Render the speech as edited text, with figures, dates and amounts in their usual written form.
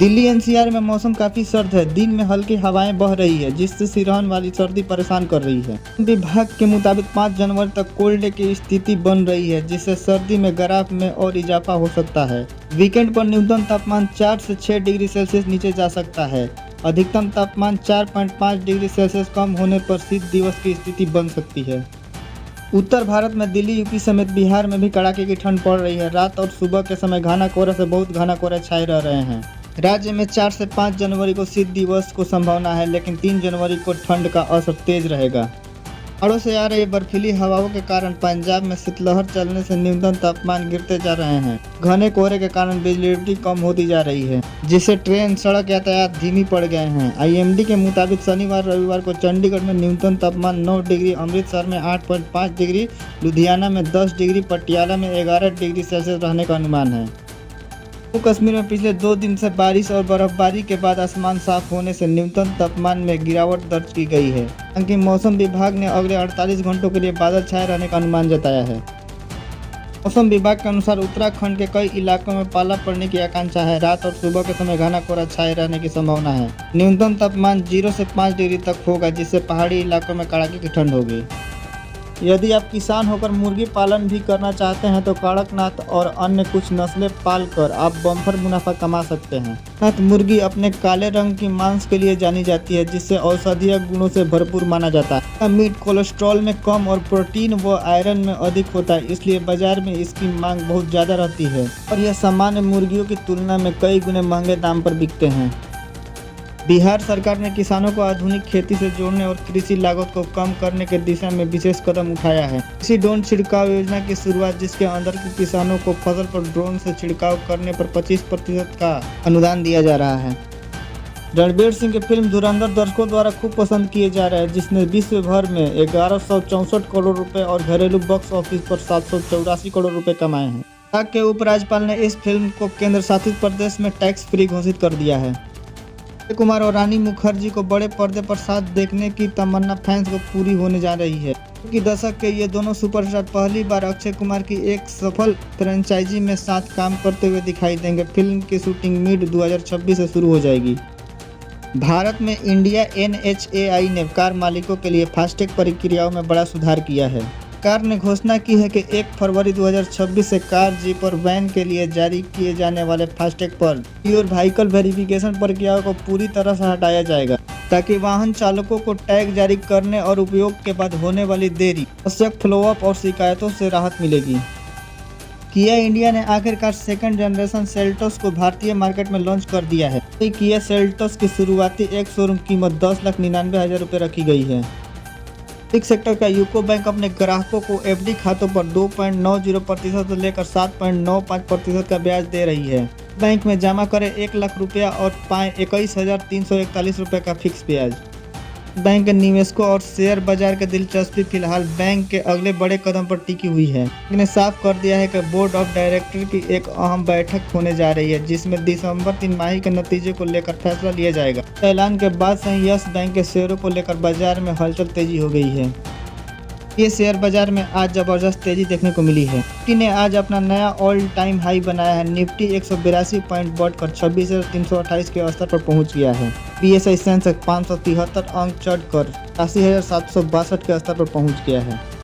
Delhi NCR में मौसम काफी सर्द है। दिन में हल्की हवाएं बह रही है, जिससे सिरहन वाली सर्दी परेशान कर रही है। विभाग के मुताबिक 5 जनवरी तक कोल्ड डे की स्थिति बन रही है, जिससे सर्दी में ग्राफ में और इजाफा हो सकता है। वीकेंड पर न्यूनतम तापमान 4 से 6 डिग्री सेल्सियस नीचे जा सकता है। अधिकतम तापमान 4.5 डिग्री सेल्सियस कम होने पर शीत दिवस की स्थिति बन सकती है। उत्तर भारत में दिल्ली, यूपी समेत बिहार में भी कड़ाके की ठंड पड़ रही है। रात और सुबह के समय घना कोहरा से बहुत घना कोहरा छाए रह रहे हैं। राज्य में 4 से 5 जनवरी को शीत दिवस को संभावना है, लेकिन 3 जनवरी को ठंड का असर तेज रहेगा। पहाड़ों से आ रही बर्फीली हवाओं के कारण पंजाब में शीतलहर चलने से न्यूनतम तापमान गिरते जा रहे हैं। घने कोहरे के कारण विजिबिलिटी कम होती जा रही है, जिससे ट्रेन सड़क यातायात धीमी पड़ गए हैं। आईएमडी के मुताबिक शनिवार रविवार को चंडीगढ़ में न्यूनतम तापमान 9 डिग्री, अमृतसर में 8.5 डिग्री, लुधियाना में 10 डिग्री, पटियाला में 11 डिग्री सेल्सियस रहने का अनुमान है। जम्मू कश्मीर में पिछले 2 दिन से बारिश और बर्फबारी के बाद आसमान साफ होने से न्यूनतम तापमान में गिरावट दर्ज की गई है। हालांकि मौसम विभाग ने अगले 48 घंटों के लिए बादल छाए रहने का अनुमान जताया है। मौसम विभाग के अनुसार उत्तराखंड के कई इलाकों में पाला पड़ने की आकांक्षा है। रात और सुबह के समय घना कोहरा छाए रहने की संभावना है। न्यूनतम तापमान 0 से 5 डिग्री तक होगा, जिससे पहाड़ी इलाकों में कड़ाके की ठंड होगी। यदि आप किसान होकर मुर्गी पालन भी करना चाहते हैं तो कड़कनाथ और अन्य कुछ नस्लें पाल कर आप बम्पर मुनाफा कमा सकते हैं। कड़कनाथ मुर्गी अपने काले रंग की मांस के लिए जानी जाती है, जिससे औषधीय गुणों से भरपूर माना जाता है। यह मीट कोलेस्ट्रॉल में कम और प्रोटीन व आयरन में अधिक होता है, इसलिए बाजार में इसकी मांग बहुत ज्यादा रहती है और यह सामान्य मुर्गियों की तुलना में कई गुने महंगे दाम पर बिकते हैं। बिहार सरकार ने किसानों को आधुनिक खेती से जोड़ने और कृषि लागत को कम करने के दिशा में विशेष कदम उठाया है। कृषि ड्रोन छिड़काव योजना की शुरुआत, जिसके अंदर किसानों को फसल पर ड्रोन से छिड़काव करने पर 25% का अनुदान दिया जा रहा है। रणवीर सिंह की फिल्म धुरंधर दर्शकों द्वारा खूब पसंद किए जा रहा है, जिसने विश्व भर में 1164 करोड़ रुपए और घरेलू बॉक्स ऑफिस पर 784 करोड़ रुपए कमाए हैं। लद्दाख के उपराज्यपाल ने इस फिल्म को केंद्र शासित प्रदेश में टैक्स फ्री घोषित कर दिया है। अक्षय कुमार और रानी मुखर्जी को बड़े पर्दे पर साथ देखने की तमन्ना फैंस को पूरी होने जा रही है, क्योंकि दशक के ये दोनों सुपरस्टार पहली बार अक्षय कुमार की एक सफल फ्रेंचाइजी में साथ काम करते हुए दिखाई देंगे। फिल्म की शूटिंग मिड 2026 से शुरू हो जाएगी। भारत में इंडिया NHAI ने कार मालिकों के लिए फास्टैग प्रक्रियाओं में बड़ा सुधार किया है। सरकार ने घोषणा की है कि 1 फरवरी 2026 से कार, जीप और वैन के लिए जारी किए जाने वाले फास्टैग पर और व्हीकल वेरिफिकेशन प्रक्रियाओं को पूरी तरह से हटाया जाएगा, ताकि वाहन चालकों को टैग जारी करने और उपयोग के बाद होने वाली देरी, आवश्यक फॉलोअप और शिकायतों से राहत मिलेगी। किया इंडिया ने आखिरकार सेकंड जनरेशन सेल्टोस को भारतीय मार्केट में लॉन्च कर दिया है। किया सेल्टोस की शुरुआती एक शोरूम कीमत 10,99,000 रुपये रखी गई है। नागरिक सेक्टर का यूको बैंक अपने ग्राहकों को FD खातों पर 2.90% से लेकर 7.95% का ब्याज दे रही है। बैंक में जमा करें 1 लाख रुपया और पाएं 21,341 रुपये का फिक्स ब्याज। बैंक के निवेशकों और शेयर बाजार की दिलचस्पी फिलहाल बैंक के अगले बड़े कदम पर टिकी हुई है। बैंक ने साफ कर दिया है कि बोर्ड ऑफ डायरेक्टर की एक अहम बैठक होने जा रही है, जिसमें दिसंबर तिमाही के नतीजे को लेकर फैसला लिया जाएगा। ऐलान के बाद से यस बैंक के शेयरों को लेकर बाजार में हलचल तेजी हो गई है। ये शेयर बाजार में आज जबरदस्त तेजी देखने को मिली है। निफ्टी ने आज अपना नया ऑल टाइम हाई बनाया है। निफ्टी 182 पॉइंट बढ़कर 26,328 के स्तर पर पहुंच गया है। BSI सेंसेक्स 573 अंक चढ़कर 80,762 के स्तर पर पहुंच गया है।